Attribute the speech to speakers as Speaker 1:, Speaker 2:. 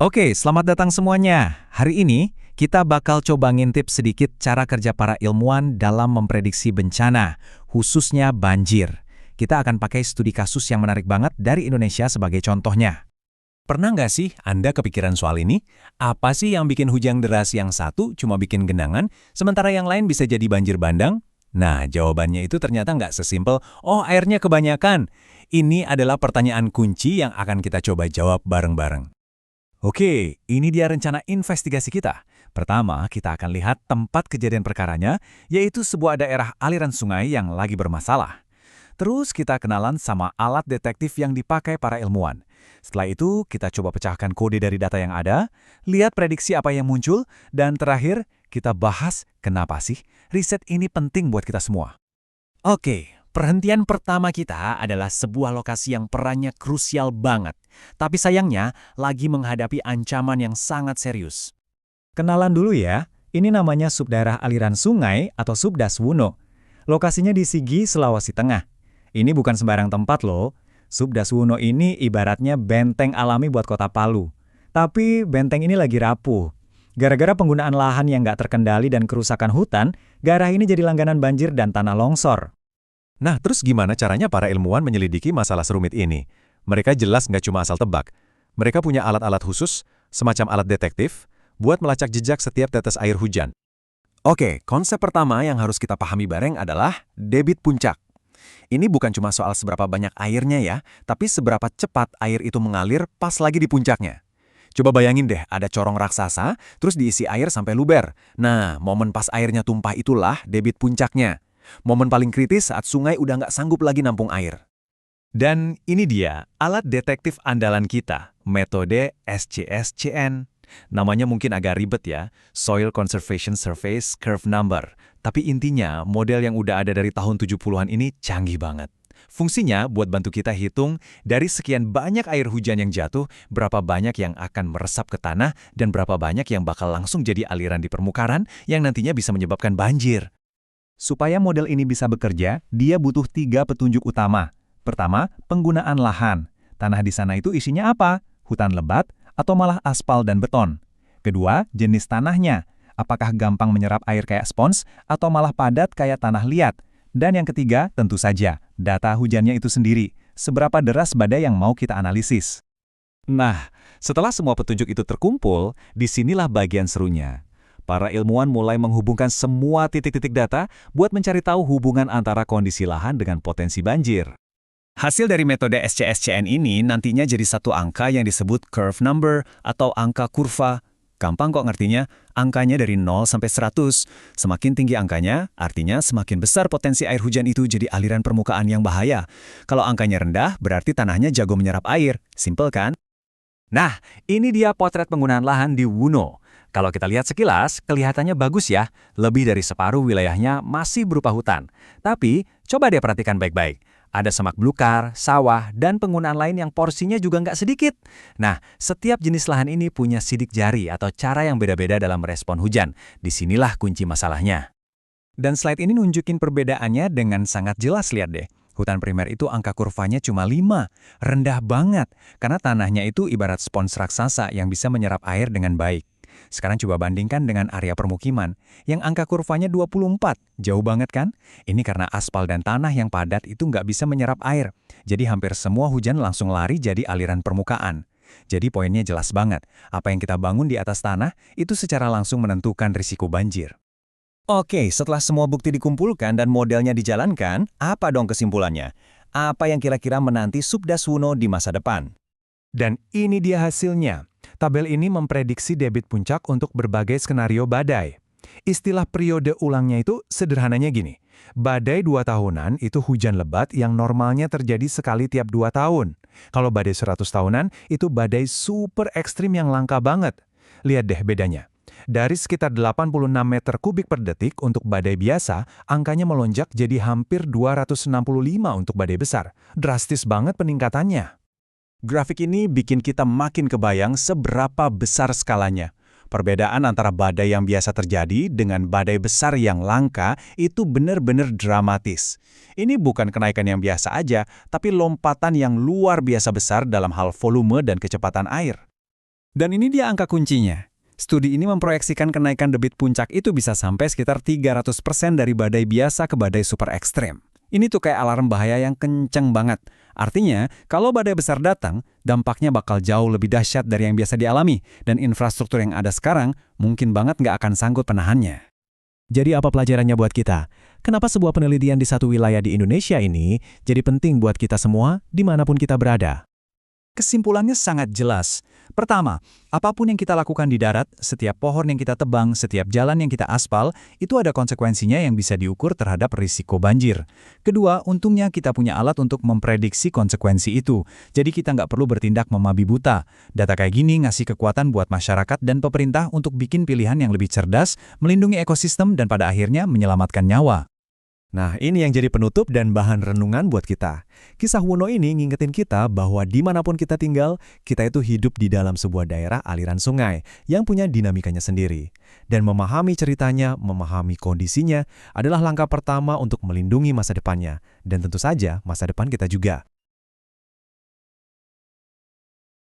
Speaker 1: Oke, selamat datang semuanya. Hari ini, kita bakal coba ngintip sedikit cara kerja para ilmuwan dalam memprediksi bencana, khususnya banjir. Kita akan pakai studi kasus yang menarik banget dari Indonesia sebagai contohnya.
Speaker 2: Pernah nggak sih Anda kepikiran soal ini? Apa sih yang bikin hujan deras yang satu cuma bikin genangan, sementara yang lain bisa jadi banjir bandang? Nah, jawabannya itu ternyata nggak sesimpel, oh airnya kebanyakan. Ini adalah pertanyaan kunci yang akan kita coba jawab bareng-bareng. Oke, ini dia rencana investigasi kita. Pertama, kita akan lihat tempat kejadian perkaranya, yaitu sebuah daerah aliran sungai yang lagi bermasalah. Terus kita kenalan sama alat detektif yang dipakai para ilmuwan. Setelah itu, kita coba pecahkan kode dari data yang ada, lihat prediksi apa yang muncul, dan terakhir, kita bahas kenapa sih riset ini penting buat kita semua. Oke, perhentian pertama kita adalah sebuah lokasi yang perannya krusial banget. Tapi sayangnya, lagi menghadapi ancaman yang sangat serius.
Speaker 1: Kenalan dulu ya, ini namanya subdaerah aliran sungai atau Subdas Wuno. Lokasinya di Sigi, Sulawesi Tengah. Ini bukan sembarang tempat loh. Subdas Wuno ini ibaratnya benteng alami buat kota Palu. Tapi benteng ini lagi rapuh. Gara-gara penggunaan lahan yang nggak terkendali dan kerusakan hutan, daerah ini jadi langganan banjir dan tanah longsor.
Speaker 2: Nah, terus gimana caranya para ilmuwan menyelidiki masalah serumit ini? Mereka jelas nggak cuma asal tebak. Mereka punya alat-alat khusus, semacam alat detektif, buat melacak jejak setiap tetes air hujan. Oke, konsep pertama yang harus kita pahami bareng adalah debit puncak. Ini bukan cuma soal seberapa banyak airnya ya, tapi seberapa cepat air itu mengalir pas lagi di puncaknya. Coba bayangin deh, ada corong raksasa, terus diisi air sampai luber. Nah, momen pas airnya tumpah itulah debit puncaknya. Momen paling kritis saat sungai udah nggak sanggup lagi nampung air. Dan ini dia, alat detektif andalan kita, metode SCSCN. Namanya mungkin agak ribet ya, Soil Conservation Surface Curve Number. Tapi intinya, model yang udah ada dari tahun 70-an ini canggih banget. Fungsinya buat bantu kita hitung dari sekian banyak air hujan yang jatuh, berapa banyak yang akan meresap ke tanah, dan berapa banyak yang bakal langsung jadi aliran di permukaan yang nantinya bisa menyebabkan banjir.
Speaker 1: Supaya model ini bisa bekerja, dia butuh 3 petunjuk utama. Pertama, penggunaan lahan. Tanah di sana itu isinya apa? Hutan lebat atau malah aspal dan beton? Kedua, jenis tanahnya. Apakah gampang menyerap air kayak spons atau malah padat kayak tanah liat? Dan yang ketiga, tentu saja, data hujannya itu sendiri. Seberapa deras badai yang mau kita analisis?
Speaker 2: Nah, setelah semua petunjuk itu terkumpul, disinilah bagian serunya. Para ilmuwan mulai menghubungkan semua titik-titik data buat mencari tahu hubungan antara kondisi lahan dengan potensi banjir. Hasil dari metode SCSCN ini nantinya jadi satu angka yang disebut curve number atau angka kurva. Gampang kok ngertinya, angkanya dari 0 sampai 100. Semakin tinggi angkanya, artinya semakin besar potensi air hujan itu jadi aliran permukaan yang bahaya. Kalau angkanya rendah, berarti tanahnya jago menyerap air. Simpel kan? Nah, ini dia potret penggunaan lahan di Wuno. Kalau kita lihat sekilas, kelihatannya bagus ya. Lebih dari separuh wilayahnya masih berupa hutan. Tapi, coba deh perhatikan baik-baik. Ada semak belukar, sawah, dan penggunaan lain yang porsinya juga nggak sedikit. Nah, setiap jenis lahan ini punya sidik jari atau cara yang beda-beda dalam merespon hujan. Disinilah kunci masalahnya.
Speaker 1: Dan slide ini nunjukin perbedaannya dengan sangat jelas, lihat deh. Hutan primer itu angka kurvanya cuma 5, rendah banget, karena tanahnya itu ibarat spons raksasa yang bisa menyerap air dengan baik. Sekarang coba bandingkan dengan area permukiman, yang angka kurvanya 24, jauh banget kan? Ini karena aspal dan tanah yang padat itu nggak bisa menyerap air, jadi hampir semua hujan langsung lari jadi aliran permukaan. Jadi poinnya jelas banget, apa yang kita bangun di atas tanah itu secara langsung menentukan risiko banjir.
Speaker 2: Oke, setelah semua bukti dikumpulkan dan modelnya dijalankan, apa dong kesimpulannya? Apa yang kira-kira menanti Subdas Wuno di masa depan?
Speaker 1: Dan ini dia hasilnya. Tabel ini memprediksi debit puncak untuk berbagai skenario badai. Istilah periode ulangnya itu sederhananya gini. Badai 2 tahunan itu hujan lebat yang normalnya terjadi sekali tiap 2 tahun. Kalau badai 100 tahunan itu badai super ekstrim yang langka banget. Lihat deh bedanya. Dari sekitar 86 meter kubik per detik untuk badai biasa, angkanya melonjak jadi hampir 265 untuk badai besar. Drastis banget peningkatannya.
Speaker 2: Grafik ini bikin kita makin kebayang seberapa besar skalanya. Perbedaan antara badai yang biasa terjadi dengan badai besar yang langka itu benar-benar dramatis. Ini bukan kenaikan yang biasa aja, tapi lompatan yang luar biasa besar dalam hal volume dan kecepatan air.
Speaker 3: Dan ini dia angka kuncinya. Studi ini memproyeksikan kenaikan debit puncak itu bisa sampai sekitar 300% dari badai biasa ke badai super ekstrem. Ini tuh kayak alarm bahaya yang kenceng banget. Artinya, kalau badai besar datang, dampaknya bakal jauh lebih dahsyat dari yang biasa dialami, dan infrastruktur yang ada sekarang mungkin banget nggak akan sanggup menahannya.
Speaker 2: Jadi apa pelajarannya buat kita? Kenapa sebuah penelitian di satu wilayah di Indonesia ini jadi penting buat kita semua dimanapun kita berada?
Speaker 4: Kesimpulannya sangat jelas. Pertama, apapun yang kita lakukan di darat, setiap pohon yang kita tebang, setiap jalan yang kita aspal, itu ada konsekuensinya yang bisa diukur terhadap risiko banjir. Kedua, untungnya kita punya alat untuk memprediksi konsekuensi itu. Jadi kita nggak perlu bertindak memabi buta. Data kayak gini ngasih kekuatan buat masyarakat dan pemerintah untuk bikin pilihan yang lebih cerdas, melindungi ekosistem dan pada akhirnya menyelamatkan nyawa.
Speaker 2: Nah, ini yang jadi penutup dan bahan renungan buat kita. Kisah Wono ini ngingetin kita bahwa dimanapun kita tinggal, kita itu hidup di dalam sebuah daerah aliran sungai yang punya dinamikanya sendiri. Dan memahami ceritanya, memahami kondisinya adalah langkah pertama untuk melindungi masa depannya. Dan tentu saja masa depan kita juga.